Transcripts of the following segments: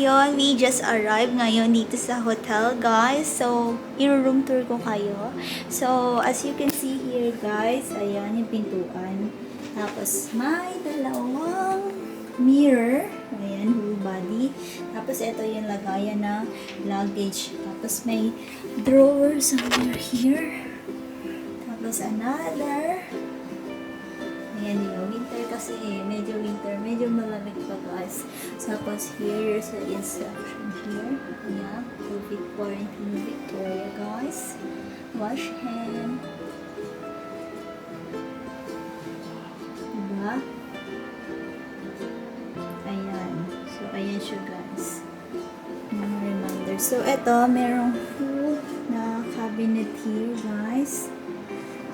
ngayon, we just arrived ngayon dito sa hotel, guys. So, i-room tour ko kayo. So, as you can see here, guys, ayan yung pintuan. Tapos, may dalawang mirror. Ayan, whole body. Tapos, ito yung lagayan na luggage. Tapos, may drawer somewhere here. Tapos, another. Ayan yung winter kasi medyo winter, medyo malamig pa, guys. Tapos here is the instruction here. Ayan, COVID quarantine Victoria, guys. Wash hand. Diba? Ayan. So, ayan siya, guys. Mga reminder. So, eto, merong full na cabinet here, guys.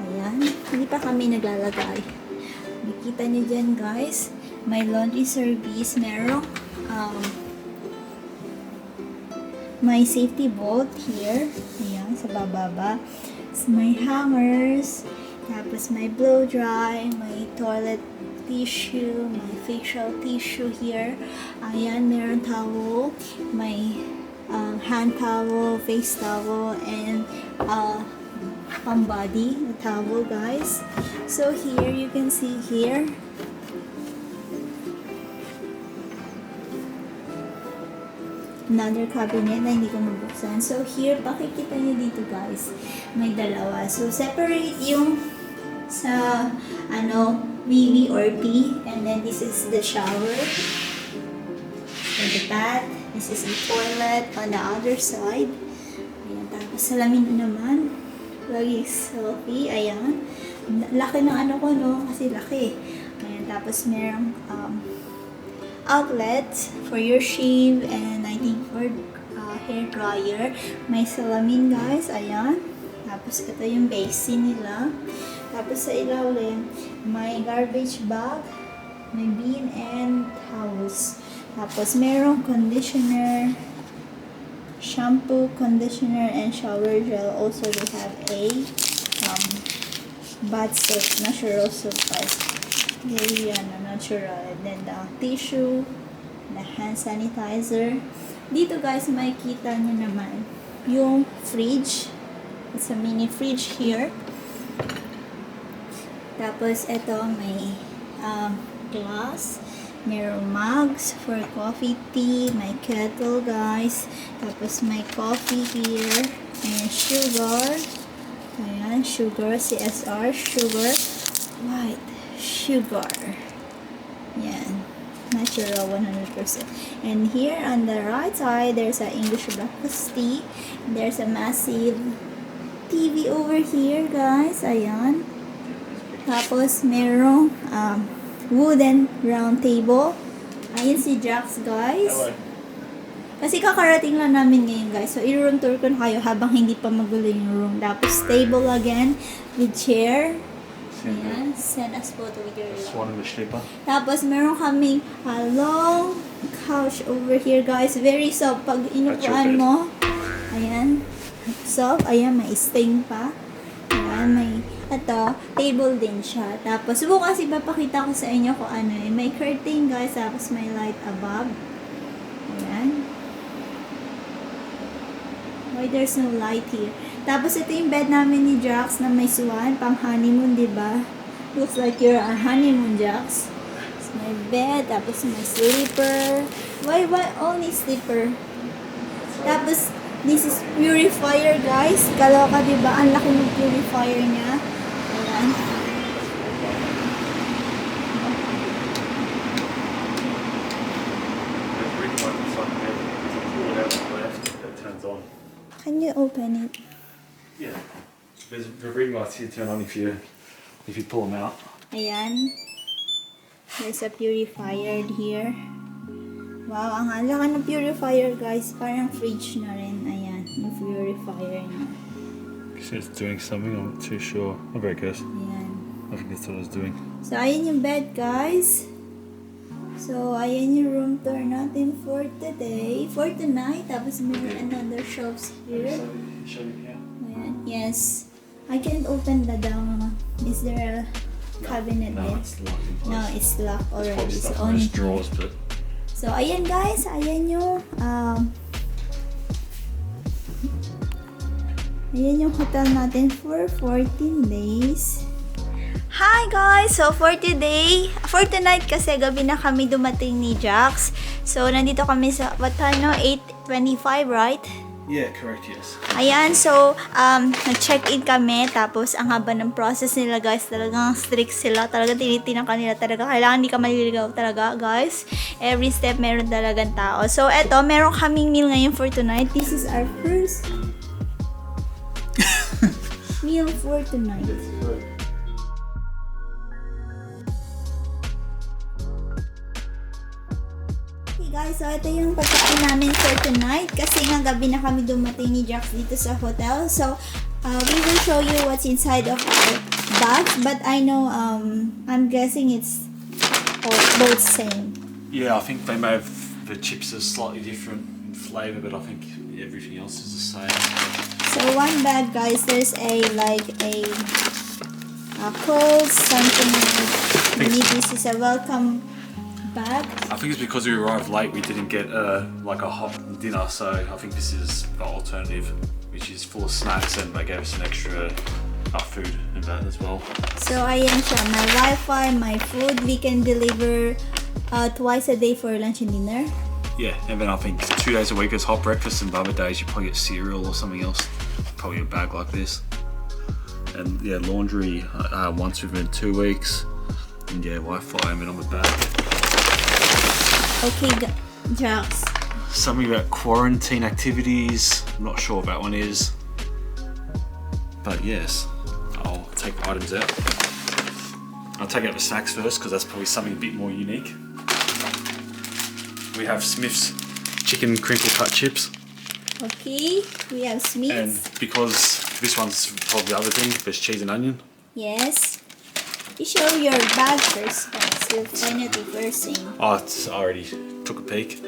Ayan. Hindi pa kami naglalagay. Nakita niyo dyan, guys, may laundry service, merong may safety bolt here, ayan, sa bababa. So, may hangers, tapos may blow dry, may toilet tissue, may facial tissue here, ayan, meron towel, may hand towel, face towel, and body towel, guys. So here you can see here another cabinet na hindi ko mabuksan. So here pakikita niyo dito, guys, may dalawa. So separate yung sa WC or P, and then this is the shower and the bath. This is the toilet on the other side. Ayan, tapos salamin naman. Lagi selfie, ayan. Laki ng ko, no? Kasi laki. Ayan, tapos merong outlet for your shave, and I think for hair dryer. May salamin, guys, ayan. Tapos ito yung basin nila. Tapos sa ilalim, may garbage bag, may bin and towels. Tapos merong conditioner, shampoo, conditioner, and shower gel. Also, they have a bath soap, natural soap, guys. Very natural. And then the tissue, the hand sanitizer. Dito, guys, makikita nyo naman yung fridge. It's a mini fridge here. Tapos, ito may glass. Merong mugs for coffee, tea, my kettle, guys. Tapos may coffee here. And sugar. Ayan, sugar, CSR, sugar. White sugar. Ayan. Natural 100%. And here on the right side, there's an English breakfast tea. There's a massive TV over here, guys. Ayan. Tapos merong wooden round table. Ayun si Jax, guys. Hello. Kasi kakarating lang namin ngayon, guys. So, i-room tour ko na kayo habang hindi pa magulo yung room. Tapos, table again with chair. Ayan. Send us photo with your love. Tapos, meron kaming long couch over here, guys. Very soft. Pag inupuan mo, ayan. Soft. Ayan, may stain pa. Ayan, may ito, table din siya. Tapos, bukas ipapakita ko sa inyo kung ano eh. May curtain, guys. Tapos, may light above. Ayan. Why there's no light here? Tapos, ito yung bed namin ni Jax na may swan. Pang honeymoon, diba? Looks like you're a honeymoon, Jax. So, may bed. Tapos, may slipper. Why only slipper? Tapos, this is purifier, guys. Kaloka, diba? Ang laki ng purifier niya. Ayan. Can you open it? Yeah. There's the ring lights here turn on if you pull them out. Ayan. There's a purifier here. Wow, ang laki ng purifier, guys. Parang fridge na rin. Ayan, yung purifier niya. So it's doing something, I'm not too sure. I'm very good. Ayan. I think that's what I was doing. So, ayan yung bed, guys. So, ayan yung room tour natin for today. For tonight. Tapos, meron another shelves here. Show me here. Ayan. Yes. I can't open the down. Is there a cabinet No, there? it's locked in place. No, it's locked already. Probably It's stuff in only those drawers, but So, ayan guys, ayan yung hotel natin for 14 days. Hi guys! So, for tonight kasi gabi na kami dumating ni Jax. So, nandito kami sa, what time no? 8:25, right? Yeah, correct, yes. Ayan, so, nag-check-in kami, tapos ang haba ng process nila guys, talagang strict sila, talagang tinitinan kanila talaga, kailangan hindi ka maliligaw talaga guys, every step meron talagang tao. So, eto, meron kaming meal ngayon for tonight, this is our first meal for tonight. Guys, so ito yung pagkain namin for tonight kasi nga gabi na kami dumating ni Jax dito sa hotel. So, we will show you what's inside of our bag, but I know, I'm guessing it's both same. Yeah, I think they may have, the chips are slightly different in flavour, but I think everything else is the same. So, one bag, guys, there's a clothes, something like this is a welcome bag. I think it's because we arrived late, we didn't get like a hot dinner, so I think this is the alternative, which is full of snacks, and they gave us an extra food and that as well. So ayan siya, my Wi-Fi, my food, we can deliver twice a day for lunch and dinner. Yeah, and then I think 2 days a week is hot breakfast, and the other days you probably get cereal or something else, probably a bag like this. And yeah, laundry once within 2 weeks, and yeah, Wi-Fi, and then on the bag. Okay, Jax. Something about quarantine activities. I'm not sure what that one is. But yes, I'll take the items out. I'll take out the snacks first because that's probably something a bit more unique. We have Smith's chicken crinkle cut chips. Okay, we have Smith's. And because this one's probably the other thing, there's cheese and onion. Yes. You show your bag first, guys. You'll find it the first thing. Oh, I already took a peek.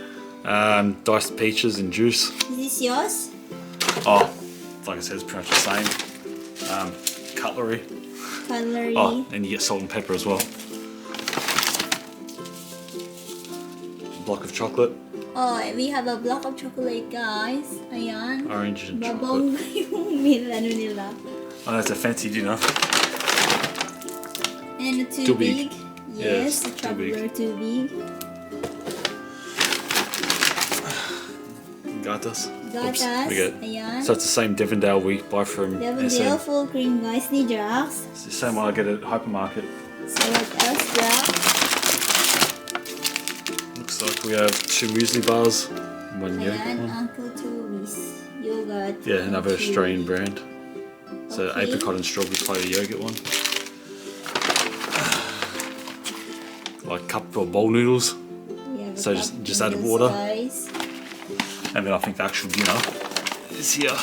Diced peaches and juice. Is this yours? Oh, like I said, it's pretty much the same. Cutlery. Cutlery. Oh, and you get salt and pepper as well. Block of chocolate. Oh, we have a block of chocolate, guys. Ayan. Orange and Babong chocolate. yung meal, ano nila. Oh, that's a fancy dinner. And too big. Yes, the too big. chocolate too big. Gatas. Gatas. We get. Ayan. So it's the same Devondale we buy from Devondale SM. full cream, guys, ni Jax. It's the same one I get at hypermarket. So what else, Jax? Looks like we have 2 muesli bars, 1 yogurt Ayan, one. Uncle Toby's yogurt. Yeah, another Chewy. Australian brand. So Okay. apricot and strawberry flavour yogurt one. Like cup or bowl noodles. We have a So cup just added noodles, water. guys. And then I think the actual dinner is here.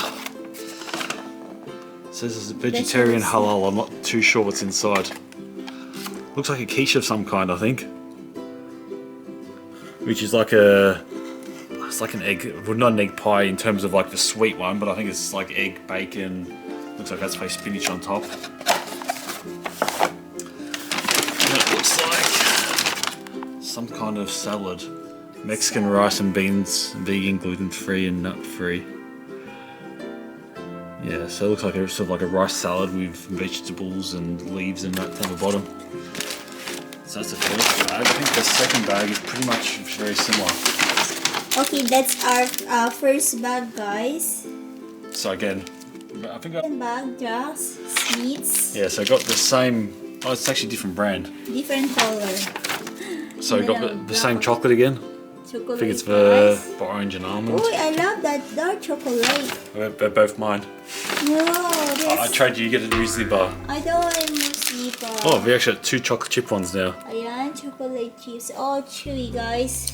Says it's a vegetarian Vegetables. halal. I'm not too sure what's inside. Looks like a quiche of some kind, I think. Which is like it's like an egg, well not an egg pie in terms of like the sweet one, but I think it's like egg, bacon. Looks like that's my spinach on top. And it looks like some kind of salad. Mexican rice and beans, vegan, gluten-free and nut-free. Yeah, so it looks like a sort of like a rice salad with vegetables and leaves and that on the bottom. So that's the first bag. I think the second bag is pretty much very similar. Okay, that's our first bag, guys. So again, I think Second bag, Jax. Sweets. yeah, so I got the same, oh it's actually a different brand. Different color. So I got the same chocolate again. Chocolate. I think it's guys. the orange and almond. Oh, I love that dark chocolate. They're both mine. No, I this. trade you get a muesli bar. I don't want a muesli bar. Oh, we actually have 2 chocolate chip ones now. Ayan, chocolate chips. Oh, chewy, guys.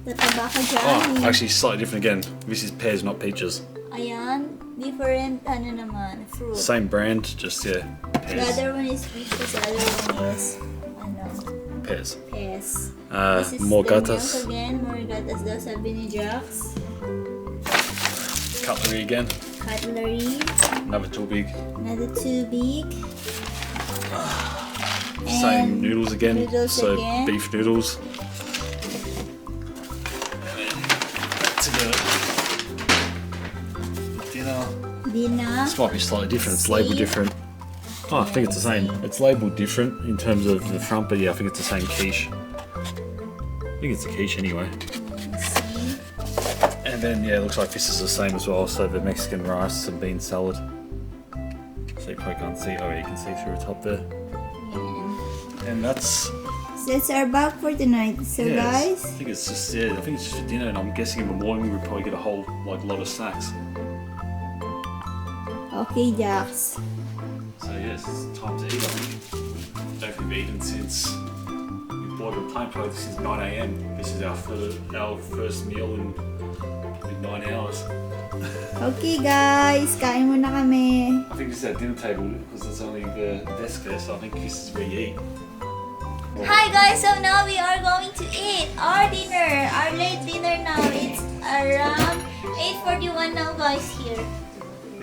Tataba ka dyan. Oh, actually slightly different again. This is pears, not peaches. Ayan, different ano naman, fruit. Same brand, just yeah, The pears. other one is peaches, the other one is ano, Pears. pears. This is More the gatas. milk again, more gatas daw sabi ni Jax. Cutlery again. Cutlery, Another too big. another too big. Same noodles again. noodles so again. beef noodles. Hindi na. This might be slightly different. It's labelled different. Oh, I think it's the same. It's labelled different in terms of the front, but yeah, I think it's the same quiche. I think it's a quiche anyway. And then yeah, it looks like this is the same as well. So the Mexican rice and bean salad. So you probably can't see. Oh yeah, you can see through the top there. Yeah. And that's. So that's our bag for tonight. So yeah, guys. I think it's just I think it's just for dinner, and I'm guessing in the morning we'll probably get a whole lot of snacks. Okay, Jax. So yes, it's time to eat. I think. Don't think we've eaten since we bought a plane probably since 9 AM. This is our first meal in 9 hours. Okay guys, kain muna kami. I think this is our dinner table because there's only the desk there, so I think this is where you eat. Hi guys, so now we are going to eat our dinner, our late dinner now. It's around 8:41 now guys here.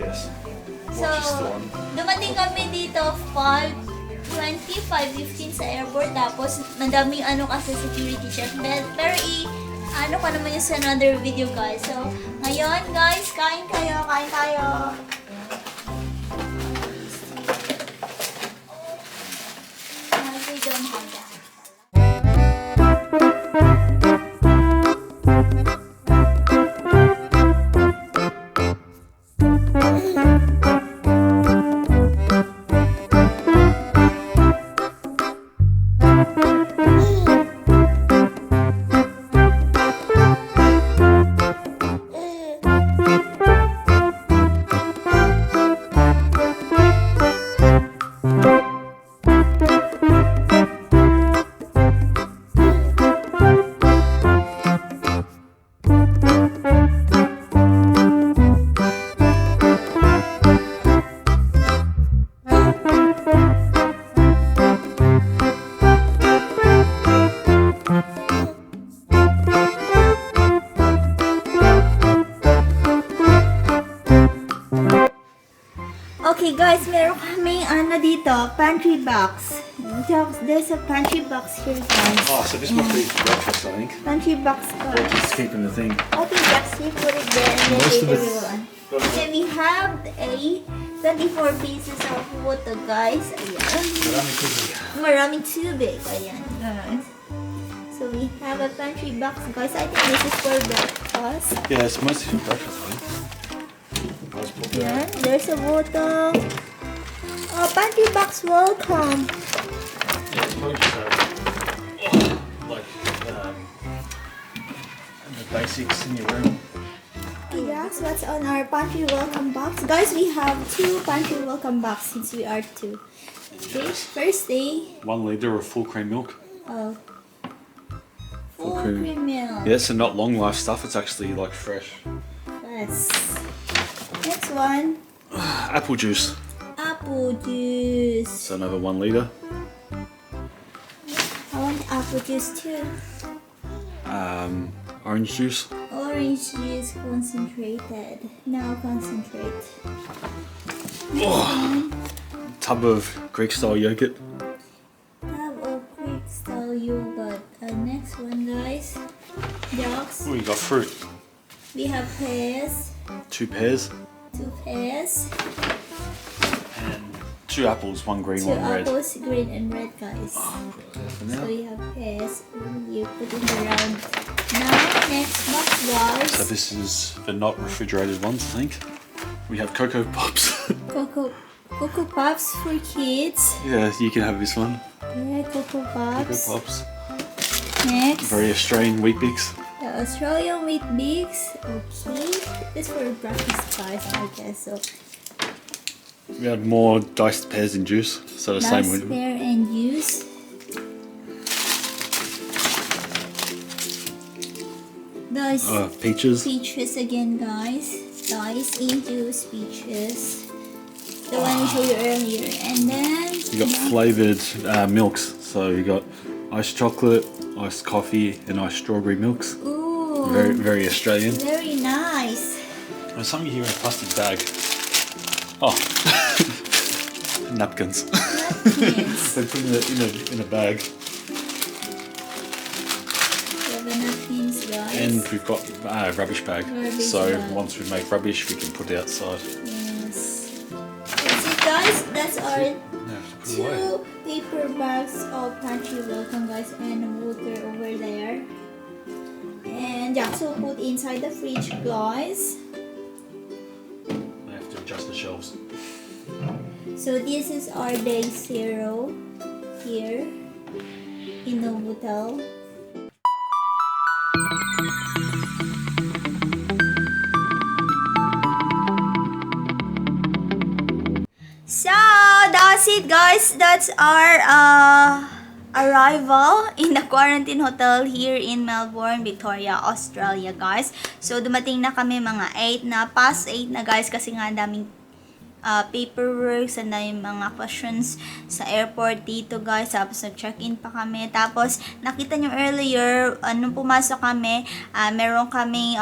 Yes. So, dumating kami dito 5:20, 5:15 sa airport. Tapos, madaming kasi security check. Pero ano pa naman yung sa another video guys. So, ngayon guys, kain kayo, kain tayo. We don't have that. Okay guys, meron kaming dito, pantry box. There's a pantry box here guys. Oh, so this must be for breakfast, I think. Pantry box Or guys. just keeping the thing. Okay, just you put it there and then Most of later it's- we will. Then we have a 24 pieces of water guys. Ayan. Maraming tubig. Ayan guys. So we have a pantry box guys. I think this is for breakfast. Yeah, it's mostly for breakfast, I think. Yan, there's a bottle. Oh, pantry box, welcome. Yeah, it's probably just the basics in your room. Okay, that's what's on our pantry welcome box. Guys, we have 2 pantry welcome box since we are 2. Okay, first day. 1 litre of full cream milk. Oh. Full Full cream. cream milk. Yeah, so not long life stuff, it's actually like fresh. Yes. Next one. Apple juice. Apple juice. So another 1 litre. I want apple juice too. Orange juice. Orange juice concentrated. Now concentrate. Tub of Greek style yogurt. Tub of Greek style yogurt. Next one guys. Dogs. Oh, you got fruit. We have pears. 2 pears. 2 pears. And 2 apples, 1 green, 2 1 red. apples, green and red guys. For So now. we have pears. You put it around. Now next box guys. So this is the not refrigerated ones, I think. We have Cocoa Pops. Cocoa Pops for kids. Yeah, you can have this one. Yeah, Cocoa Cocoa Pops. Pops. Next. Very Australian wheat bix. The Australian wheat bix. Okay. This for breakfast guys, I guess. So We have more diced pears and juice. So the same nice with pear and juice. Nice peaches. peaches again guys. Nice in juice peaches. The one we showed you earlier. And then You got flavoured milks. So you got iced chocolate, iced coffee, and iced strawberry milks. ooh, Very, very Australian. very nice. There's something here in a plastic bag. Oh, napkins. Napkins. They put it in a bag. We have the napkins guys. And we've got a rubbish bag. Rubbish So bag. once we make rubbish, we can put it outside. Yes. guys, that's our No, put it away. 2 paper bags of pantry welcome, guys, and water over there. And xoxo put inside the fridge, guys. I have to adjust the shelves. So this is our day 0 here in the hotel. So that's it, guys. That's our arrival in the quarantine hotel here in Melbourne, Victoria, Australia, guys. So dumating na kami mga 8 na guys, kasi nga daming paperwork, and yung mga questions sa airport dito, guys. Tapos nag-check-in pa kami. Tapos nakita nyo earlier, nung pumasok kami, meron kaming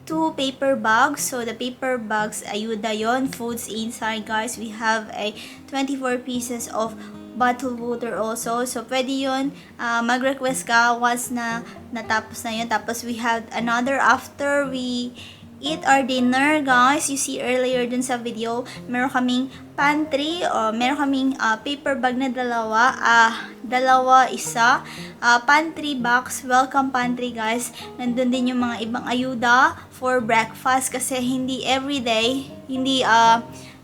2 paper bags. So the paper bags, ayuda yon, foods inside, guys. We have a 24 pieces of bottled water also. So pwede yun, mag-request ka once na natapos na yun. Tapos we have another after we eat our dinner, guys. You see earlier dun sa video, meron kaming pantry, o meron kaming paper bag na isa, pantry box, welcome pantry, guys. Nandun din yung mga ibang ayuda for breakfast, kasi hindi everyday, hindi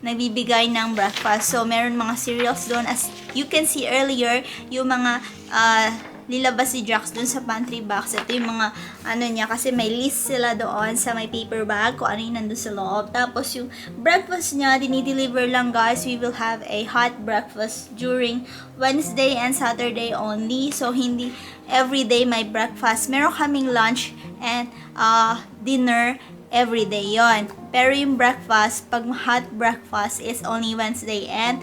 nagbibigay ng breakfast. So meron mga cereals doon, as you can see earlier, yung mga nilabas si Jax dun sa pantry box. Ito yung mga niya, kasi may list sila doon sa may paper bag kung ano yung nandun sa loob. Tapos yung breakfast niya, dinideliver lang, guys. We will have a hot breakfast during Wednesday and Saturday only. So hindi everyday may breakfast. Meron kaming lunch and dinner everyday yon. Pero yung breakfast, pag hot breakfast, is only Wednesday and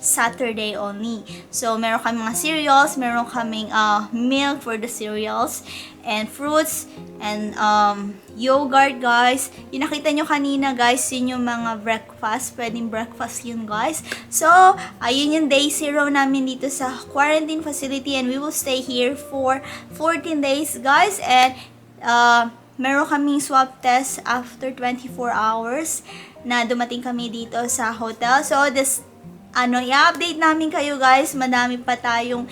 Saturday only. So meron kaming mga cereals, meron kaming milk for the cereals, and fruits, and yogurt, guys. Yung nakita nyo kanina, guys, yun yung mga breakfast. Pwedeng breakfast yun, guys. So ayun yung day 0 namin dito sa quarantine facility, and we will stay here for 14 days, guys. And meron kaming swab test after 24 hours na dumating kami dito sa hotel. So this i-update namin kayo, guys. Madami pa tayong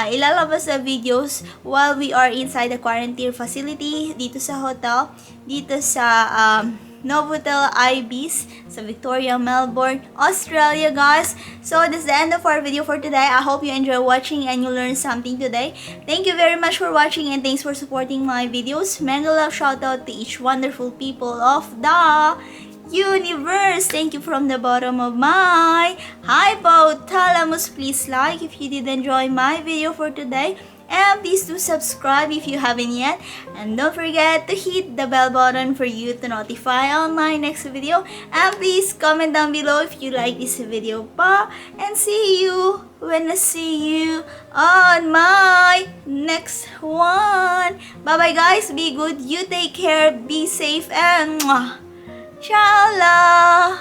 ilalabas na videos while we are inside the quarantine facility dito sa hotel, dito sa Novotel Ibis sa Victoria, Melbourne, Australia, guys. So that's the end of our video for today. I hope you enjoy watching and you learned something today. Thank you very much for watching, and thanks for supporting my videos. Mega love shout out to each wonderful people of the universe. Thank you from the bottom of my hypothalamus. Please like if you did enjoy my video for today, and please do subscribe if you haven't yet, and don't forget to hit the bell button for you to notify on my next video. And please comment down below if you like this video pa, and see you when I see you on my next one. Bye bye, guys. Be good, you take care, be safe, and Inshallah.